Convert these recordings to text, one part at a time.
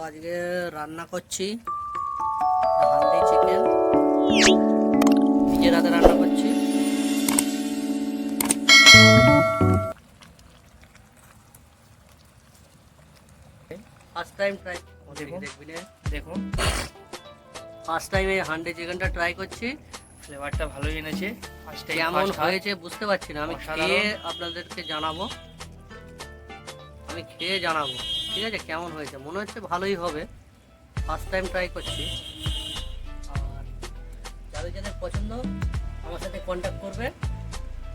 আজকে রান্না করছি হান্ডি চিকেন, নিজের হাতে রান্না করছি। ফার্স্ট টাইম ট্রাই দেখুন ফার্স্ট টাইম এই হান্ডি চিকেনটা ট্রাই করছি। ফ্লেভারটা ভালোই এনেছে। কেমন হয়েছে বুঝতে পারছি না, আমি খেয়ে আপনাদেরকে জানাবো। ঠিক আছে, কেমন হয়েছে মনে হচ্ছে ভালোই হবে। ফার্স্ট টাইম ট্রাই করছি। আর যাদের যাদের পছন্দ আমার সাথে কন্ট্যাক্ট করবে,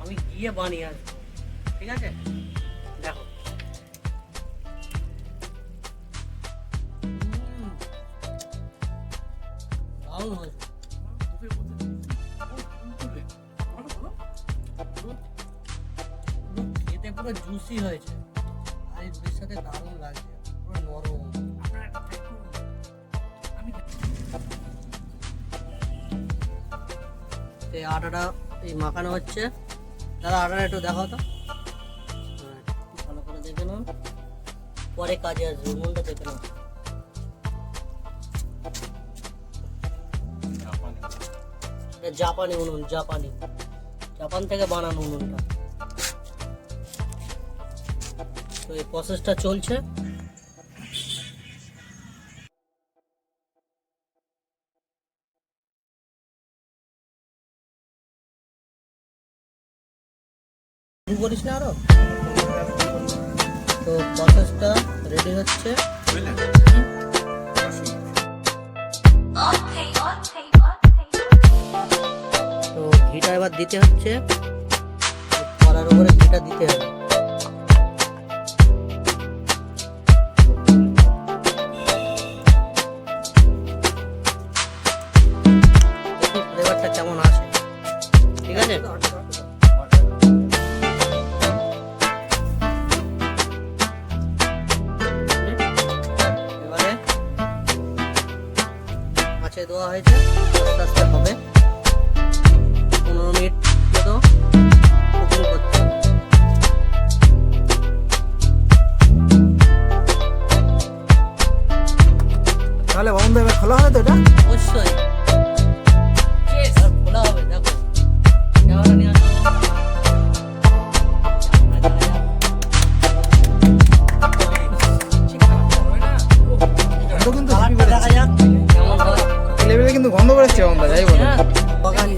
আমি গিয়ে বানিয়ে আসবো। ঠিক আছে, দেখো দারুণ হয়েছে। খেতে পুরো জুসি হয়েছে, আর এই দুধের সাথে দারুণ লাগছে, পুরো নরম। এই আটাটা এই মাখানো হচ্ছে। দাদা আটাটা একটু দেখাও তো, ভালো করে দেখে নাও, পরে কাজে আসবে। উনুনটা দেখে নাও, জাপানি উনুন, জাপান থেকে বানানো উনুনটা। তো এই প্রসেসটা চলছে। করিস না আরো, তো প্রসেসটা রেডি হচ্ছে। তো ঘিটা এবার দিতে হচ্ছে, কড়ার উপরে ঘিটা দিতে হবে। ফ্লেভারটা কেমন আসে, ঠিক আছে। এবারে মাছে দেওয়া হয়েছে, আস্তে আস্তে হবে। 15 মিনিট মতো কুকিং করতে হবে। তাহলে বন্ধ এবার খোলা হবে তো এটা? অবশ্যই খোলা হবে। দেখো ক্যামেরা নিয়ে আসো। কিন্তু দেখা যাক কেমন হয়। লেভেলে কিন্তু গন্ধ করেছে বন্ধ, যাই বলে। বাগান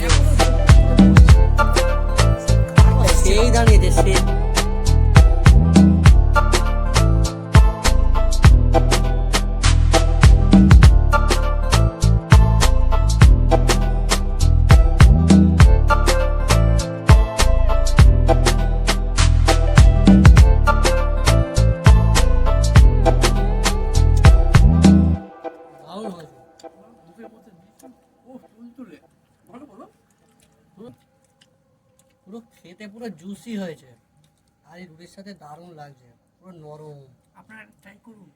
সেই দাঁড়িয়েছে সে। পুরো খেতে পুরো জুসি হয়েছে, আর এই রুটির সাথে দারুণ লাগছে, পুরো নরম। আপনারা ট্রাই করুন।